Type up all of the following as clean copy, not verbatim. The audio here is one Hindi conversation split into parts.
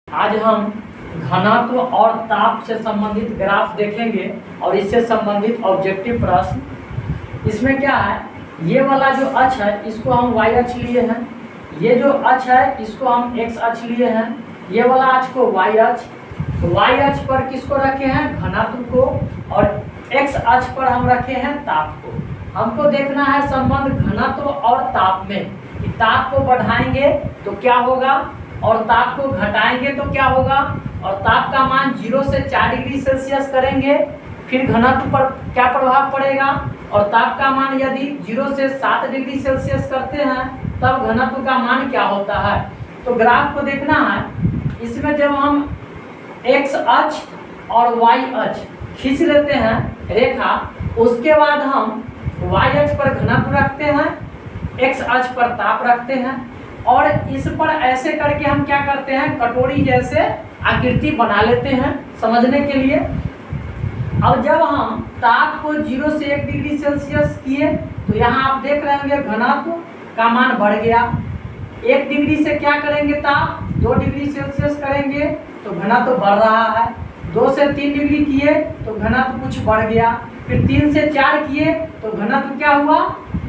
आज हम घनत्व और ताप से संबंधित ग्राफ देखेंगे और इससे संबंधित ऑब्जेक्टिव प्रश्न। इसमें क्या है, ये वाला जो अक्ष है इसको हम y अक्ष लिए हैं, ये जो अक्ष है इसको हम x अक्ष लिए हैं, ये वाला अक्ष को y अक्ष पर किसको रखे हैं, घनत्व को, और x अक्ष पर हम रखे हैं ताप को। हमको देखना है संबंध घनत्व और ताप में कि ताप को बढ़ाएंगे तो क्या होगा और ताप को घटाएंगे तो क्या होगा, और ताप का मान 0 से 4 डिग्री सेल्सियस करेंगे फिर घनत्व पर क्या प्रभाव पड़ेगा, और ताप का मान यदि 0 से 7 डिग्री सेल्सियस करते हैं तब घनत्व का मान क्या होता है। तो ग्राफ को देखना है, इसमें जब हम x अक्ष और y अक्ष खींच लेते हैं रेखा, उसके बाद हम y अक्ष पर घनत्व रखते हैं, x अक्ष पर ताप रखते हैं, और इस पर ऐसे करके हम क्या करते हैं, कटोरी जैसे आकृति बना लेते हैं समझने के लिए। अब जब हम ताप को 0 से 1 डिग्री सेल्सियस किए तो यहाँ आप देख रहे होंगे घनत्व का मान बढ़ गया। 1 डिग्री से क्या करेंगे, ताप 2 डिग्री सेल्सियस करेंगे तो घनत्व बढ़ रहा है। 2 से 3 डिग्री किए तो घनत्व कुछ बढ़ गया, फिर 3 से 4 किए तो घनत्व क्या हुआ,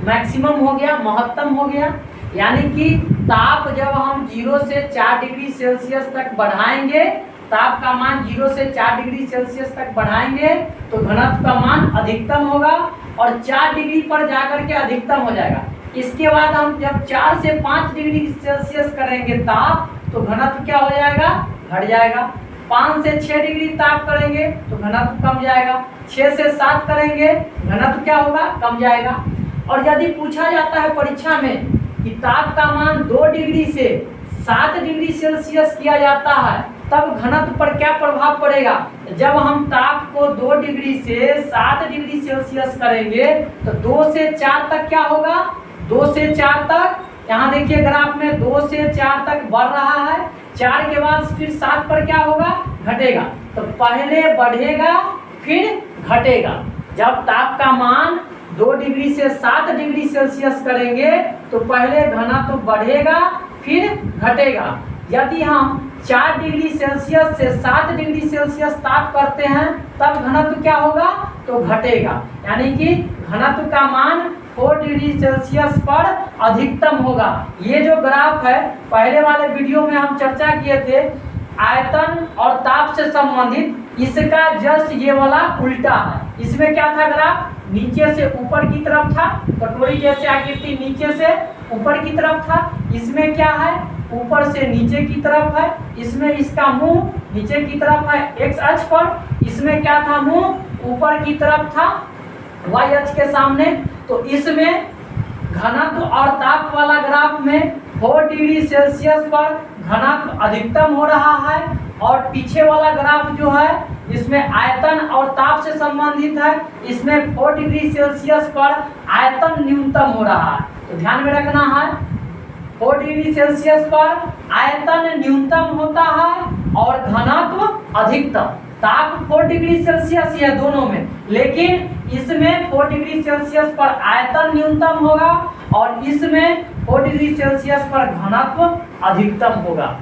मैक्सिमम हो गया, महत्तम हो गया। यानी कि ताप जब हम 0 से 4 डिग्री सेल्सियस तक बढ़ाएंगे, ताप का मान 0 से 4 डिग्री सेल्सियस तक बढ़ाएंगे तो घनत्व का मान अधिकतम होगा और 4 डिग्री पर जाकर के अधिकतम हो जाएगा। इसके बाद हम जब 4 से 5 डिग्री सेल्सियस करेंगे ताप तो घनत्व क्या हो जाएगा, घट जाएगा। 5 से 6 डिग्री ताप करेंगे तो घनत्व कम जाएगा। 6 से 7 करेंगे घनत्व क्या होगा, कम जाएगा। और यदि पूछा जाता है परीक्षा में कि ताप का मान 2 डिग्री से 7 डिग्री सेल्सियस किया जाता है तब घनत्व पर क्या प्रभाव पड़ेगा, जब हम ताप को 2 डिग्री से 7 डिग्री सेल्सियस करेंगे तो 2 से 4 तक क्या होगा, 2 से 4 तक, यहाँ देखिए ग्राफ में 2 से 4 तक बढ़ रहा है, 4 के बाद फिर 7 पर क्या होगा, घटेगा। तो पहले बढ़ेगा फिर घटेगा। जब ताप का मान 2 डिग्री से 7 डिग्री सेल्सियस करेंगे तो पहले घनत्व बढ़ेगा फिर घटेगा। यदि हम 4 डिग्री सेल्सियस से 7 डिग्री सेल्सियस ताप करते हैं तब घनत्व क्या होगा, तो घटेगा। यानी कि घनत्व का मान 4 डिग्री सेल्सियस पर अधिकतम होगा। ये जो ग्राफ है पहले वाले वीडियो में हम चर्चा किए थे आयतन और ताप से संबंधित, इसका जस्ट ये वाला उल्टा है। इसमें क्या था, ग्राफ नीचे से ऊपर की तरफ था, कटोरी जैसे आकृति नीचे से ऊपर की तरफ था। इसमें क्या है, ऊपर से नीचे की तरफ है। इसमें इसका मुंह नीचे की तरफ है x अक्ष पर, इसमें क्या था, मुंह ऊपर की तरफ था y अक्ष के सामने। तो इसमें घनत्व और ताप वाला ग्राफ में 4 डिग्री सेल्सियस पर घनत्व अधिकतम हो रहा है, और पीछे वाला ग्राफ जो है इसमें आयतन और ताप से संबंधित है, इसमें 4 डिग्री सेल्सियस पर आयतन न्यूनतम हो रहा है। तो ध्यान में रखना है, 4 डिग्री सेल्सियस पर आयतन न्यूनतम होता है और घनत्व अधिकतम। ताप 4 डिग्री सेल्सियस यह दोनों में, लेकिन इसमें 4 डिग्री सेल्सियस पर आयतन न्यूनतम होगा और इसमें 4 डिग्री सेल्सियस पर घनत्व अधिकतम होगा।